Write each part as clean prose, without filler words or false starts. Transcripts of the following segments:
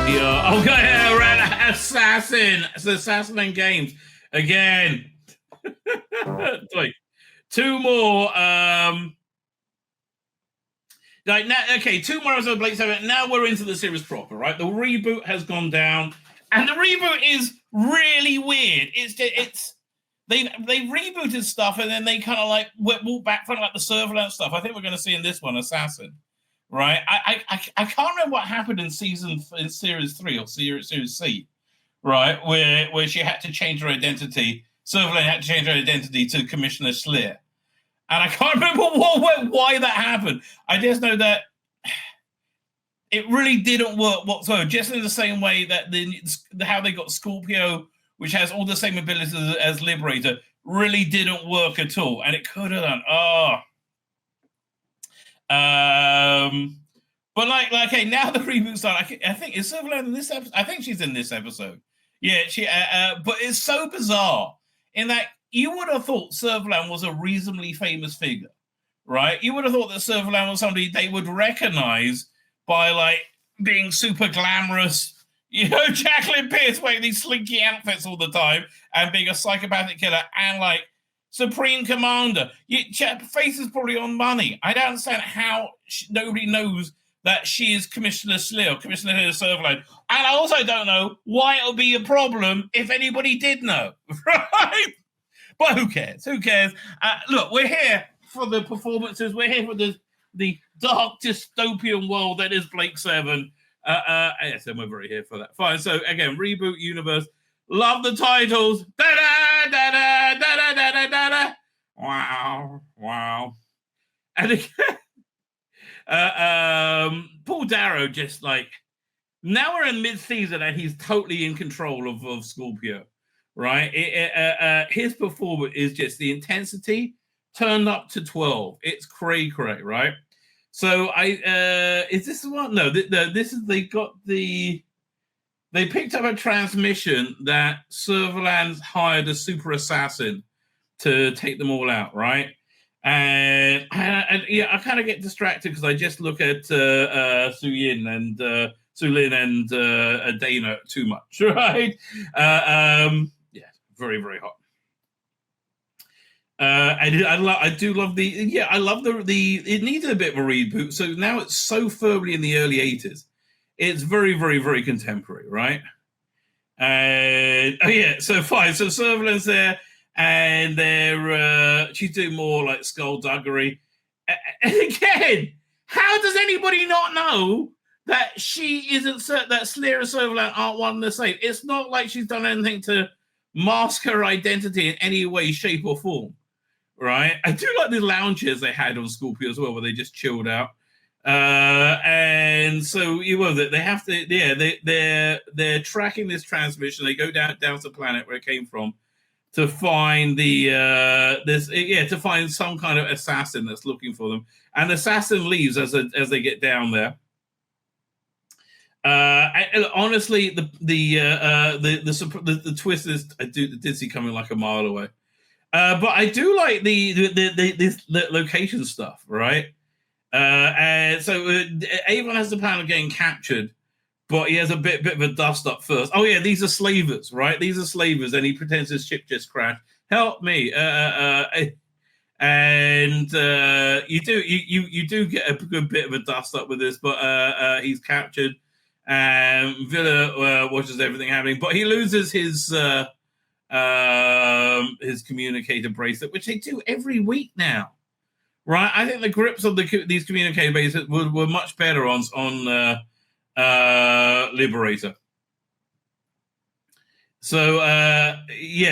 Yeah. Okay. Yeah, Assassin. It's Assassin and Games again. Wait, two more. Like now, okay, two more episodes of Blake 7. Now we're into the series proper, right? The reboot has gone down, and the reboot is really weird. It's they rebooted stuff, and then they kind of like walk back from like the surveillance stuff. I think we're going to see in this one Assassin, right? I can't remember what happened in series 3 or series C, right? Where she had to change her identity. Servalan had to change her identity to Commissioner Schleer. And I can't remember why that happened. I just know that it really didn't work whatsoever. Just in the same way that how they got Scorpio, which has all the same abilities as Liberator, really didn't work at all. And it could have done. But like, okay, now the reboot started. I think is Servalan in this episode. I think she's in this episode. Yeah, she. But it's so bizarre in that. You would have thought Servalan was a reasonably famous figure, right? You would have thought that Servalan was somebody they would recognize by like being super glamorous, Jacqueline Pierce wearing these slinky outfits all the time and being a psychopathic killer and like Supreme Commander. Face is probably on money. I don't understand how nobody knows that she is Commissioner Schleer, Commissioner Servalan. And I also don't know why it would be a problem if anybody did know, right? But who cares? Who cares? Look, we're here for the performances. We're here for the dark dystopian world that is Blake 7. Yes, and we're very here for that. Fine. So again, reboot universe. Love the titles. Da da da da da da da da da. Wow. And again, Paul Darrow just like now we're in mid-season and he's totally in control of Scorpio. Right, his performance is just the intensity turned up to 12. It's cray, right? So is this the one? No, this is they picked up a transmission that Servalan's hired a super assassin to take them all out, right? And yeah, I kind of get distracted because I just look at Sulin and Dana too much, right? Very, very hot. I do love I love it needed a bit of a reboot. So now it's so firmly in the early 80s. It's very, very, very contemporary, right? And so fine. So Servalan's there and she's doing more like skullduggery. And again, how does anybody not know that she isn't that Schleer and Servalan aren't one and the same? It's not like she's done anything to mask her identity in any way, shape, or form, right? I do like the lounges they had on Scorpio as well, where they just chilled out. And so they have to, they're tracking this transmission. They go down to the planet where it came from to find to find some kind of assassin that's looking for them. And the assassin leaves as they get down there. Honestly, the twist is I did see coming like a mile away, but I do like the location stuff, right? And so Avon has the plan of getting captured, but he has a bit of a dust up first. Oh yeah, these are slavers, right? These are slavers, and he pretends his ship just crashed. Help me! And you do get a good bit of a dust up with this, but he's captured. Villa watches everything happening, but he loses his communicator bracelet, which they do every week now, right? I think the grips of these communicator bracelets were much better on Liberator. So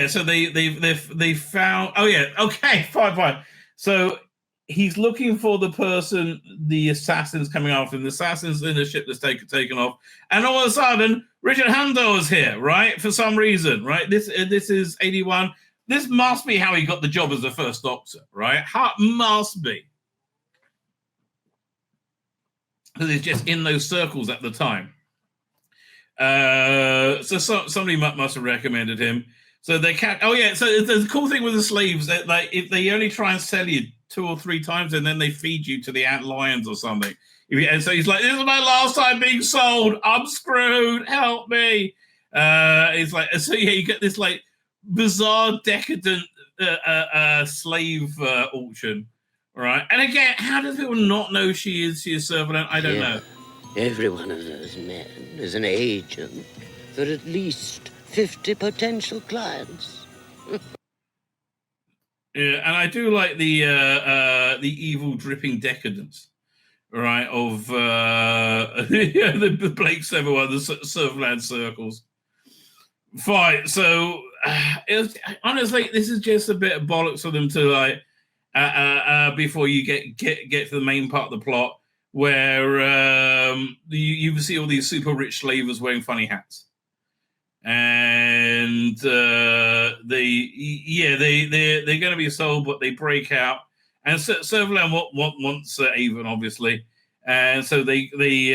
so they found. Oh yeah, okay, fine. So he's looking for the assassin's coming after him. The assassin's in the ship that's taken off. And all of a sudden, Richard Handel is here, right? For some reason, right? This is 81. This must be how he got the job as the first Doctor, right? Must be. Because he's just in those circles at the time. So somebody must have recommended him. So they can't. Oh yeah. So the cool thing with the slaves that like if they only try and sell you 2 or 3 times, and then they feed you to the ant lions or something. And so he's like, "This is my last time being sold. I'm screwed. Help me." It's like, so yeah, you get this like bizarre, decadent slave auction, right? And again, how do people not know she is Servalan? I don't know. Every one of those men is an agent for at least 50 potential clients. Yeah, and I do like the evil dripping decadence, right? Of the Blake Severwell, the Servalan circles. Fine. So honestly, this is just a bit of bollocks for them to like before you get to the main part of the plot, where you see all these super rich slavers wearing funny hats. And they're going to be sold, but they break out, and Servalan wants Avon, obviously, and so he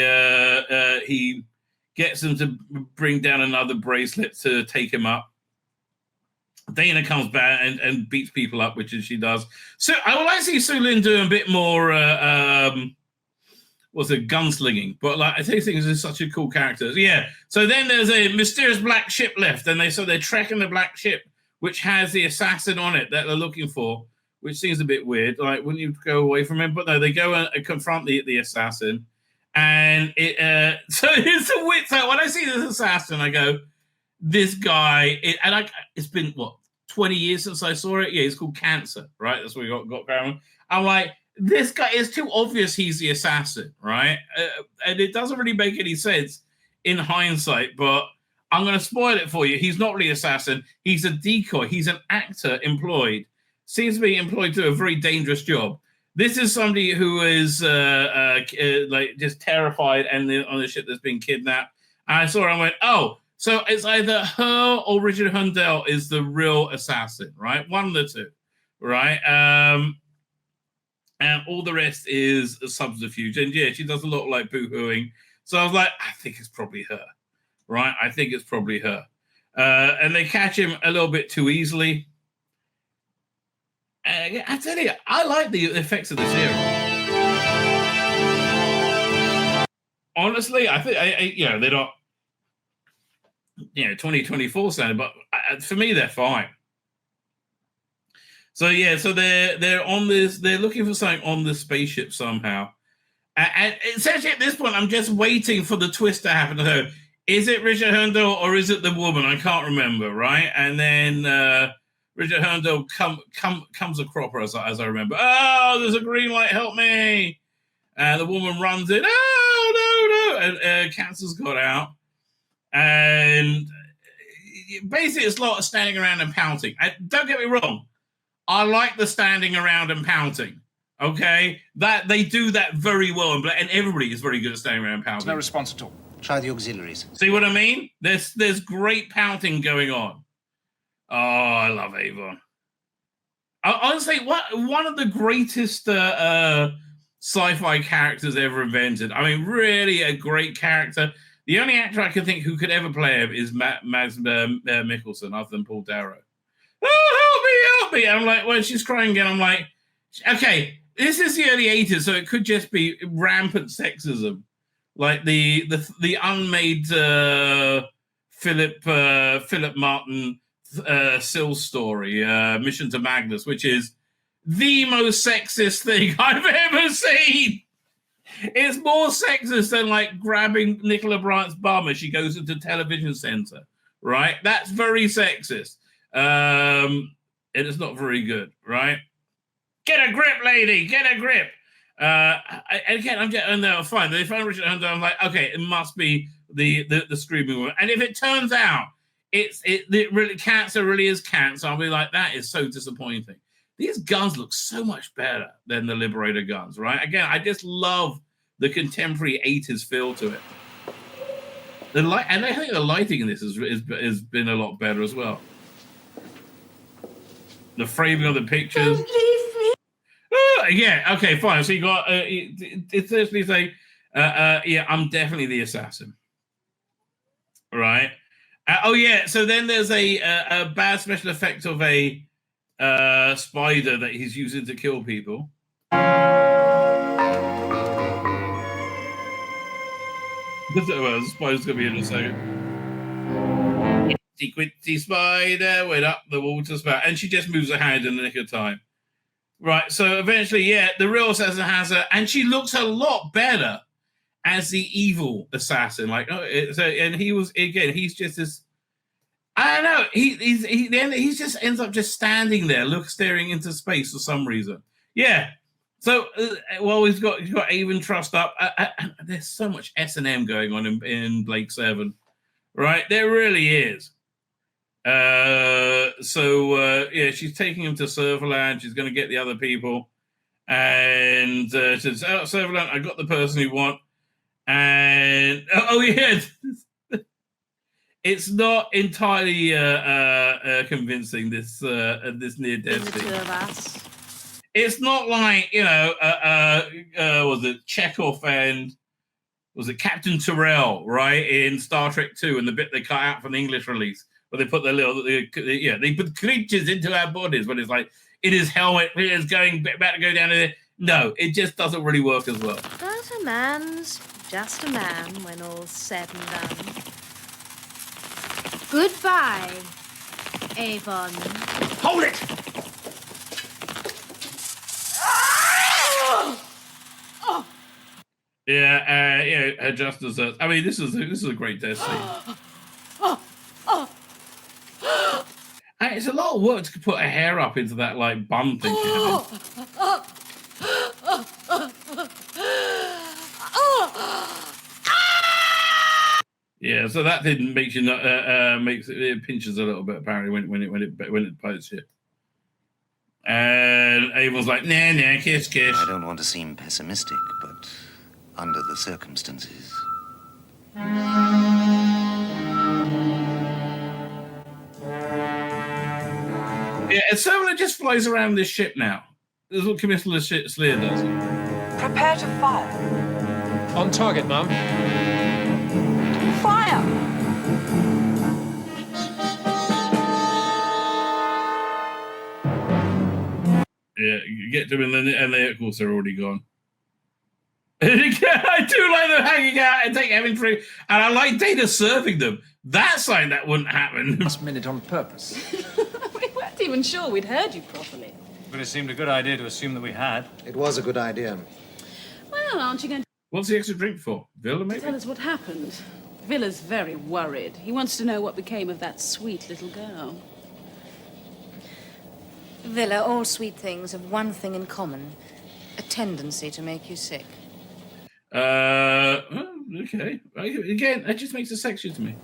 gets them to bring down another bracelet to take him up. Dana comes back and beats people up, which she does. So I would like to see Sulin do a bit more gunslinging, but like I think is such a cool character. Yeah. So then there's a mysterious black ship left, and they're tracking the black ship, which has the assassin on it that they're looking for, which seems a bit weird. Like, wouldn't you go away from him? But no, they go and confront the assassin, and it. So it's a weird. So when I see this assassin, I go, this guy. It's been 20 years since I saw it. Yeah, he's called Cancer, right? That's what we got going on. I'm like, this guy is too obvious he's the assassin, right? And it doesn't really make any sense in hindsight, but I'm going to spoil it for you. He's not really an assassin. He's a decoy. He's an actor employed. Seems to be employed to a very dangerous job. This is somebody who is like just terrified and on the ship that's been kidnapped. And I saw her and went, oh, so it's either her or Richard Hundell is the real assassin, right? One of the two, right? And all the rest is a subterfuge. And yeah, she does a lot like boo-hooing. So I was like, I think it's probably her, right? I think it's probably her. And they catch him a little bit too easily. I tell you, I like the effects of this era. Honestly, I think, they're not, 2024 standard, but for me, they're fine. So yeah, so they're on this. They're looking for something on the spaceship somehow, and essentially at this point, I'm just waiting for the twist to happen. So, is it Richard Herndl or is it the woman? I can't remember, right? And then Richard Herndl comes a cropper as I remember. Oh, there's a green light! Help me! The woman runs in. Oh no! And Cancer's got out, and basically it's a lot of standing around and pouting. Don't get me wrong. I like the standing around and pouting. Okay, that they do that very well, and everybody is very good at standing around and pouting. No response at all. Try the auxiliaries. See what I mean? There's great pouting going on. Oh, I love Avon. Honestly, one of the greatest sci-fi characters ever invented. I mean, really a great character. The only actor I can think who could ever play him is Mads Mikkelsen, other than Paul Darrow. Oh, help me! I'm like, when she's crying again, I'm like, okay, this is the early 80s, so it could just be rampant sexism, like the unmade Philip Martin Sill story, Mission to Magnus, which is the most sexist thing I've ever seen. It's more sexist than like grabbing Nicola Bryant's bum as she goes into the television center, right? That's very sexist. It is not very good, right? Get a grip, lady. Get a grip. Fine. They find Richard Hunter. I'm like, okay, it must be the screaming woman. And if it turns out it really Cancer really is Cancer, I'll be like, that is so disappointing. These guns look so much better than the Liberator guns, right? Again, I just love the contemporary 80s feel to it. And I think the lighting in this has been a lot better as well. The framing of the pictures. Yeah, okay, fine. So you got it's essentially say, I'm definitely the assassin, right? So then there's a bad special effect of a spider that he's using to kill people. Well, the spider's going to be in a second. Quincy spider went up the water spout, and she just moves her hand in the nick of time. Right, so eventually, the real assassin has her, and she looks a lot better as the evil assassin. Like, and he's just this. I don't know. He just ends up just standing there, staring into space for some reason. Yeah. So, he's got Avon trussed up. There's so much S&M going on in Blake 7, right? There really is. She's taking him to Serverland. She's going to get the other people, and she says, "Oh, Serverland, I got the person you want." And it's not entirely convincing. This near death thing. The two of us. It's not like, was it Chekhov and was it Captain Terrell, right, in Star Trek 2, and the bit they cut out from the English release, where they put they put creatures into our bodies, when it's like, in his helmet, it is about to go down there. No, it just doesn't really work as well. But a man's just a man when all's said and done. Goodbye, Avon. Hold it! Her just desserts. I mean, this is a great death scene. And it's a lot of work to put her hair up into that like bun thing. Yeah, so that didn't make you not it pinches a little bit apparently when it bites you. And Avon's like, nah, kiss. I don't want to seem pessimistic, but under the circumstances. Yeah, and Serverland just flies around this ship now. This is what Commissioner Sleer does. Prepare to fire. On target, Mum. Fire! Yeah, you get to them, and they, of course, they're already gone. I do like them hanging out and taking having free, and I like Data serving them. That's something that wouldn't happen. Last minute on purpose. We weren't even sure we'd heard you properly. But it seemed a good idea to assume that we had. It was a good idea. Well, aren't you going to What's the extra drink for? Villa, maybe? tell us what happened? Villa's very worried. He wants to know what became of that sweet little girl. Villa, all sweet things have one thing in common. A tendency to make you sick. Okay. Again, that just makes it sexy to me.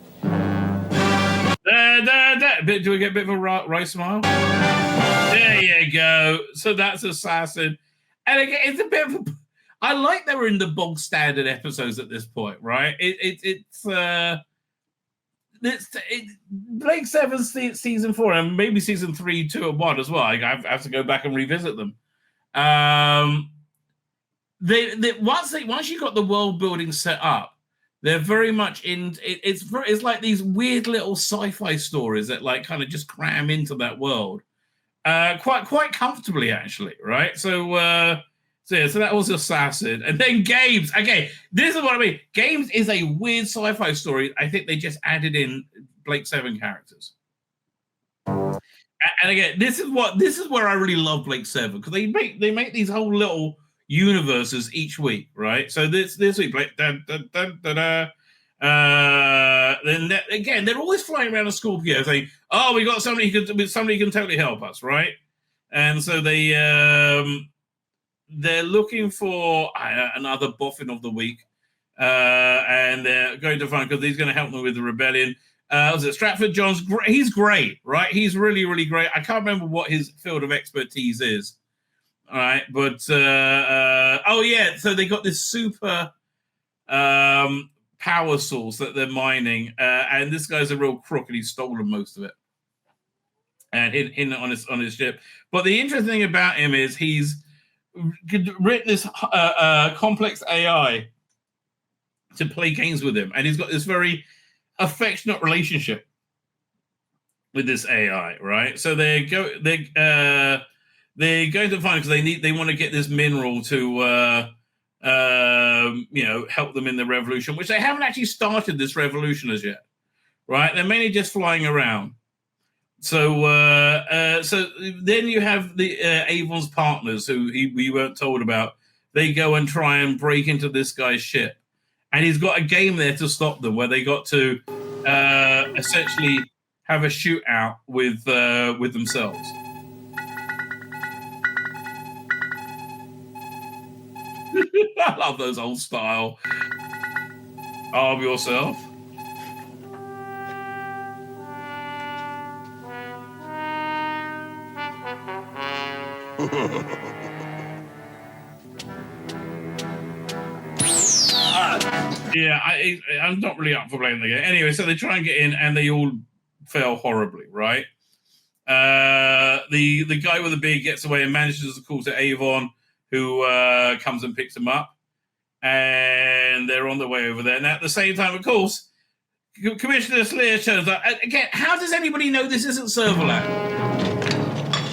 Do we get a bit of a wry smile? There you go. So that's Assassin. And again, it's a bit of a... I like that we're in the bog standard episodes at this point, right? It's Blake 7 season 4 and maybe season 3, 2, and 1 as well. I have to go back and revisit them. Once you got the world building set up, they're very much in. It's like these weird little sci-fi stories that like kind of just cram into that world, quite comfortably actually, right? So that was Assassin, and then Games. Okay, this is what I mean. Games is a weird sci-fi story. I think they just added in Blake 7 characters. And again, this is where I really love Blake 7, because they make these whole little universes each week, right? So this week, Blake, then again, they're always flying around a Scorpio saying, "Oh, we got somebody who can totally help us," right? And so they're looking for another boffin of the week, and they're going to find, because he's going to help them with the rebellion. Was it Stratford John's? He's great, right? He's really, really great. I can't remember what his field of expertise is. All right, but so they got this super power source that they're mining, and this guy's a real crook, and he's stolen most of it and hidden it on his ship. But the interesting thing about him is he's written this complex AI to play games with him, and he's got this very affectionate relationship with this AI, right? So they're going to find, because they want to get this mineral to help them in the revolution, which they haven't actually started this revolution as yet, right? They're mainly just flying around. So so then you have the Avon's partners, who we weren't told about. They go and try and break into this guy's ship, and he's got a game there to stop them, where they got to essentially have a shootout with themselves. I love those old style. Arm yourself. Yeah, I'm not really up for playing the game. Anyway, so they try and get in, and they all fail horribly, right? The guy with the beard gets away and manages to call to Avon, who comes and picks him up, and they're on their way over there. And at the same time, of course, Commissioner Slayer turns up. Again, how does anybody know this isn't Serverland?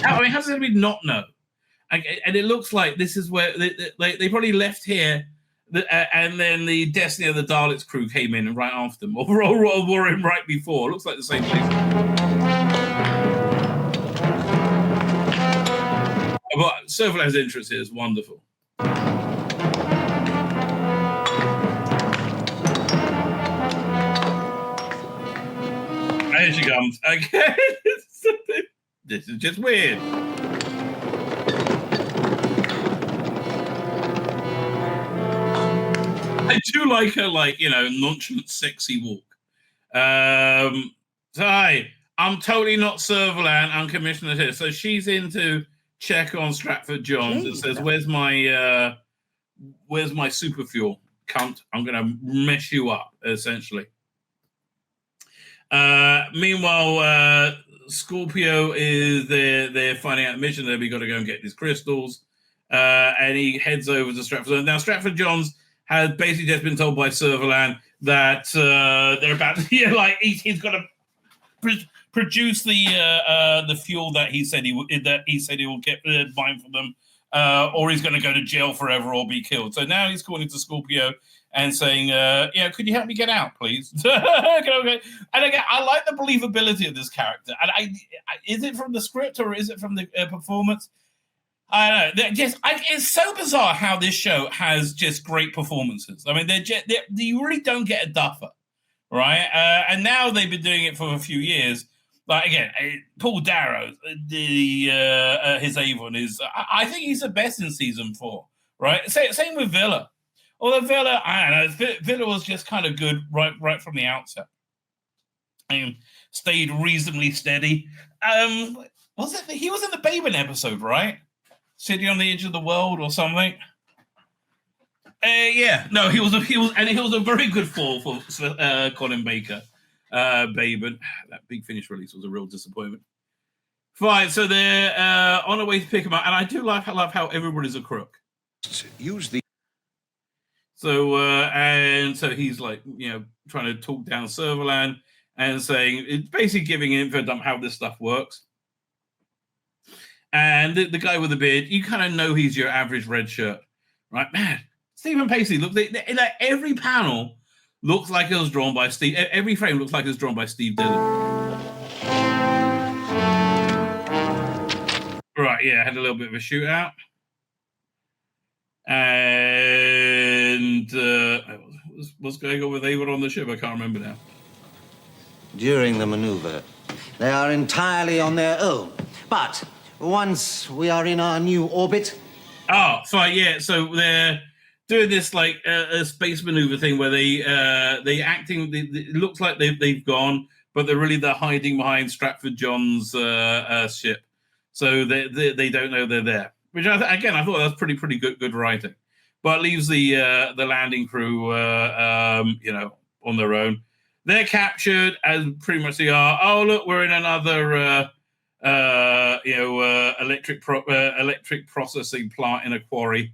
How does anybody not know? And it looks like this is where they probably left here, and then the Destiny of the Daleks crew came in and right after them, or were in right before. It looks like the same place. But Serverland's entrance here is wonderful. Here she comes again. This is just weird. I do like her, nonchalant, sexy walk. So hi, I'm totally not Serverland. I'm Commissioner here. So she's in to check on Stratford Johns. It says, "Where's my super fuel, cunt? I'm gonna mess you up," essentially. Meanwhile, Scorpio is they're finding out the mission that we got to go and get these crystals, and he heads over to Stratford. Now Stratford Johns has basically just been told by Serverland that they're about to, he's got to produce the fuel that he said he will get buying for them, or he's going to go to jail forever or be killed. So now he's calling to Scorpio and saying, could you help me get out, please? Okay. And again, I like the believability of this character. And is it from the script or is it from the performance? I don't know. It's so bizarre how this show has just great performances. I mean, you really don't get a duffer, right? And now they've been doing it for a few years. Like, again, Paul Darrow, his Avon is, I think he's the best in season 4, right? Same with Villa. Although Villa, I don't know, Villa was just kind of good right from the outset. Stayed reasonably steady. He was in the Babin episode, right? City on the Edge of the World or something. No, he was a very good fall for Colin Baker. Babin, that Big Finish release was a real disappointment. Fine, so they're on their way to pick him up, and I do love how everybody's a crook. Use the. So he's trying to talk down Serverland and saying, it's basically giving info dump how this stuff works. And the guy with the beard, you kind of know he's your average red shirt, right? Man, Stephen Pacey, look, every panel looks like it was drawn by Steve. Every frame looks like it was drawn by Steve Dillon. Right, yeah, had a little bit of a shootout. And what's going on with Avon on the ship? I can't remember now. During the maneuver, they are entirely on their own. But once we are in our new orbit... Oh, fine, yeah. So they're doing this, a space maneuver thing where they acting... It looks like they've gone, but they're hiding behind Stratford John's ship. So they don't know they're there. Which, I thought that was pretty good writing. But it leaves the landing crew, on their own. They're captured, as pretty much they are. Oh, look, we're in another... electric processing plant in a quarry.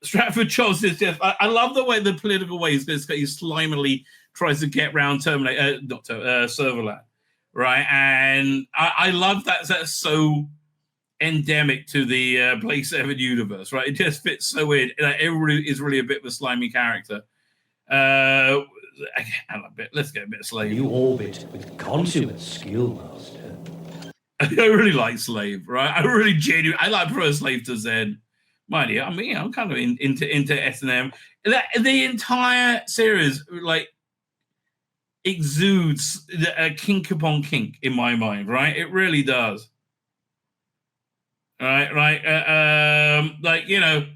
Stratford Johns is just... I love the way the political way he slimily tries to get round Serverland. right? And I love that. That's so endemic to the Play 7 universe, right? It just fits so in. Like, everybody is really a bit of a slimy character. Let's get a bit of Slave. You orbit with consummate skill, Master. I really like Slave, right? I like prefer Slave to Zen. Mind you, I mean, I'm kind of into S&M. The entire series, like, exudes a kink upon kink in my mind, right? It really does. Right. Like, you know,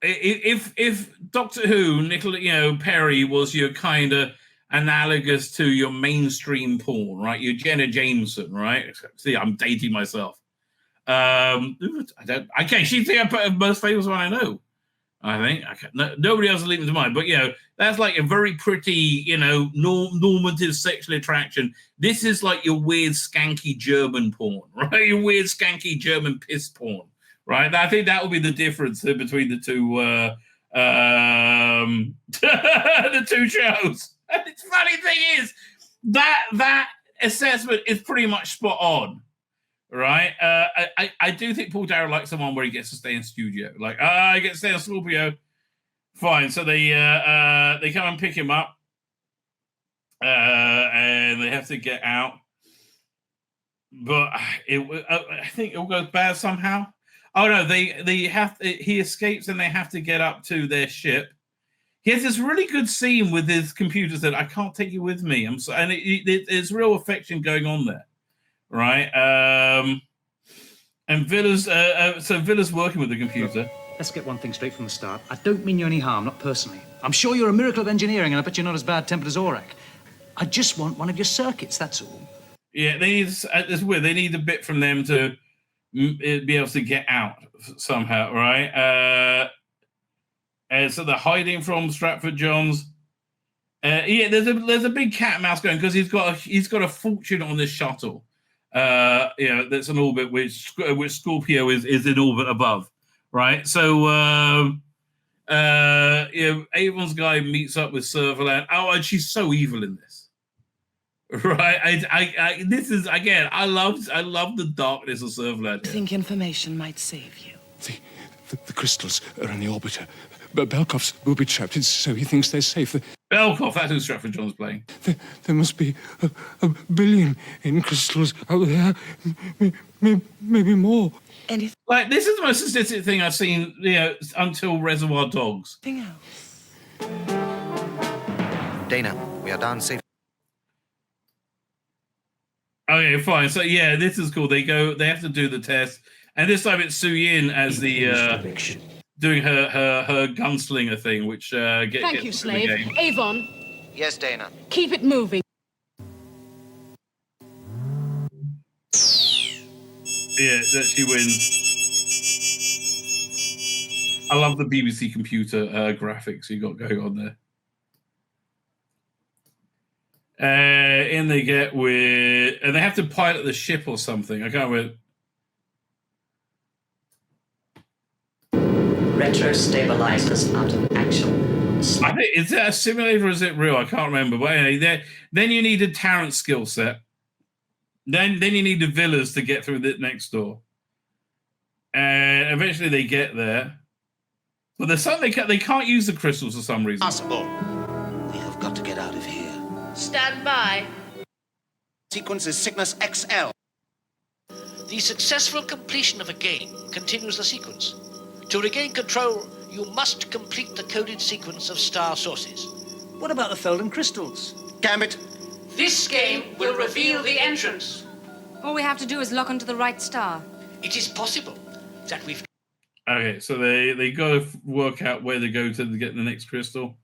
if Doctor Who, Nicola, Perry was your kind of analogous to your mainstream porn, right? Your Jenna Jameson, right? See, I'm dating myself. She's the most famous one I know. I think nobody else is leaping to mind, but that's like a very pretty, normative sexual attraction. This is like your weird skanky German porn, right? Your weird skanky German piss porn, right? I think that will be the difference between the two, the two shows. And the funny thing is that assessment is pretty much spot on. Right, I do think Paul Darrow likes someone where he gets to stay in studio. Like, I get to stay on Scorpio. Fine, so they come and pick him up, and they have to get out. But I think it all goes bad somehow. Oh no, he escapes and they have to get up to their ship. He has this really good scene with his computer that I can't take you with me. And there's real affection going on there. Right, and Villa's working with the computer. Let's get one thing straight from the start. I don't mean you any harm, not personally. I'm sure you're a miracle of engineering, and I bet you're not as bad-tempered as Aurak. I just want one of your circuits, that's all. Yeah, it's weird. They need a bit from them to be able to get out somehow, right? And so they're hiding from Stratford Johns. There's a big cat and mouse going because he's got a fortune on this shuttle. That's an orbit which Scorpio is in orbit above, right? So, Avon's guy meets up with Servalan. Oh, and she's so evil in this, right? This is again. I love the darkness of Servalan. I think information might save you. The crystals are in the orbiter. But Belkov's will be trapped, so he thinks they're safe. Belkov, that's who Stratford John's playing. There must be a billion in crystals out there, maybe more. Like, this is the most sadistic thing I've seen, until Reservoir Dogs. Anything else? Dana, we are down safe. Okay, fine. So this is cool. They have to do the test, and this time it's Su Yin as the doing her gunslinger thing, which Thank you, Slave. Avon. Yes, Dana. Keep it moving. Yeah, that she wins. I love the BBC computer graphics you got going on there. In they get with, and they have to pilot the ship or something. I can't remember. Retro stabilizers out of action. I think, is that a simulator or is it real? I can't remember. But anyway, then you need a Tarrant skill set. Then you need the villas to get through the next door. And eventually they get there. But there's something they can't use the crystals for some reason. Possible. We have got to get out of here. Stand by. Sequence is Cygnus XL. The successful completion of a game continues the sequence. To regain control, you must complete the coded sequence of star sources. What about the Felden crystals? Gambit. This game will reveal the entrance. All we have to do is lock onto the right star. It is possible that we've... Okay, so they got to work out where to go to get the next crystal.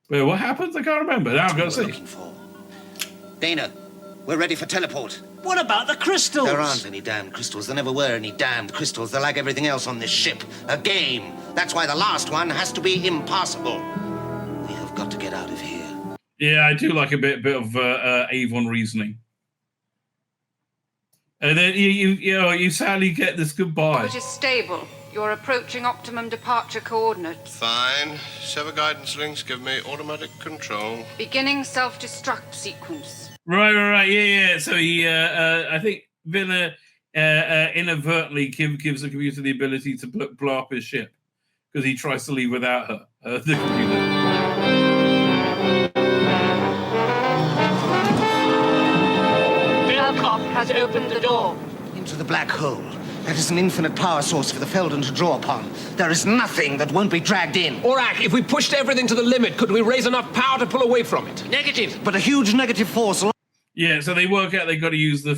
Wait, what happens? I can't remember. Now I've got to see. Dana, we're ready for teleport. What about the crystals? There aren't any damned crystals. There never were any damned crystals. They're like everything else on this ship. A game. That's why the last one has to be impossible. We have got to get out of here. Yeah, I do like a bit of Avon reasoning. And then you sadly get this goodbye. Orbit is stable. You're approaching optimum departure coordinates. Fine. Sever guidance links give me automatic control. Beginning self-destruct sequence. Right. Yeah. So he, I think Villa inadvertently gives the computer the ability to blow up his ship because he tries to leave without her, the computer. Belkov has opened the door. Into the black hole. That is an infinite power source for the Felden to draw upon. There is nothing that won't be dragged in. Orak, if we pushed everything to the limit, could we raise enough power to pull away from it? Negative. But a huge negative force. Yeah, so they work out they've got to use the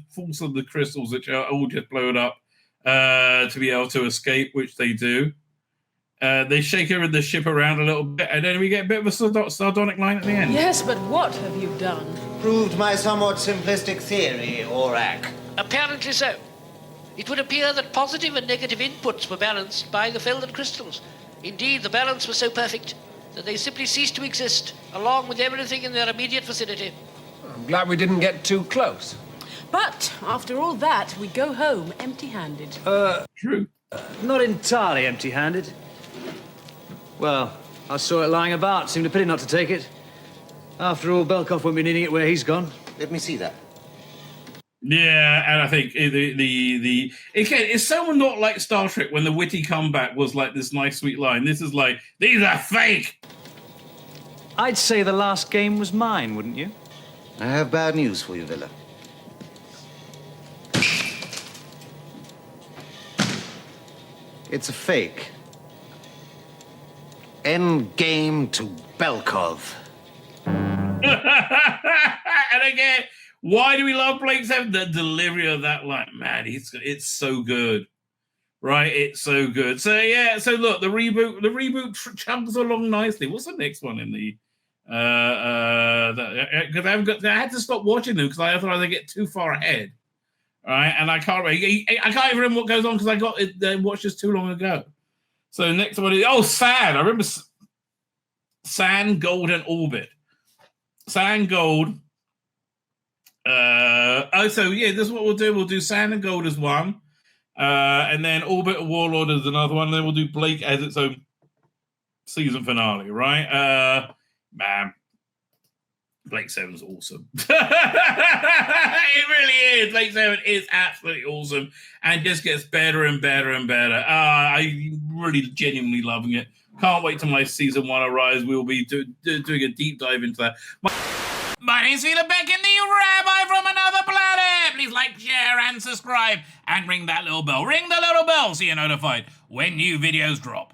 force of the crystals, which are all just blown up, to be able to escape, which they do. They shake the ship around a little bit, and then we get a bit of a sardonic line at the end. Yes, but what have you done? Proved my somewhat simplistic theory, Orak. Apparently so. It would appear that positive and negative inputs were balanced by the Felden crystals. Indeed, the balance was so perfect that they simply ceased to exist, along with everything in their immediate vicinity. I'm glad we didn't get too close. But after all that, we go home empty-handed. True. Not entirely empty-handed. Well, I saw it lying about. Seemed a pity not to take it. After all, Belkov won't be needing it where he's gone. Let me see that. Yeah, and I think again, it's so not like Star Trek when the witty comeback was like this nice sweet line. This is like, these are fake. I'd say the last game was mine, wouldn't you? I have bad news for you, Villa. It's a fake. End game to Belkov. And again, why do we love Blake Seven? The delivery of that line, man, it's so good, right? It's so good. So yeah, so look, the reboot chumps along nicely. What's the next one in the? Because I had to stop watching them because I thought I'd get too far ahead, right? And I can't even remember what goes on because I got it watched this too long ago. So next one is Sand. I remember Sand, Gold, and Orbit. Sand, Gold. So yeah, this is what we'll do. We'll do Sand and Gold as one, and then Orbit and Warlord as another one. And then we'll do Blake as its own season finale, right? Man, Blake Seven's awesome. It really is. Blake Seven is absolutely awesome and just gets better and better and better. I'm really genuinely loving it. Can't wait till my season 1 arrives. We'll be doing a deep dive into that. My name's Tzvi Lebetkin, the Rabbi from another planet. Please like, share, and subscribe, and ring that little bell. Ring the little bell so you're notified when new videos drop.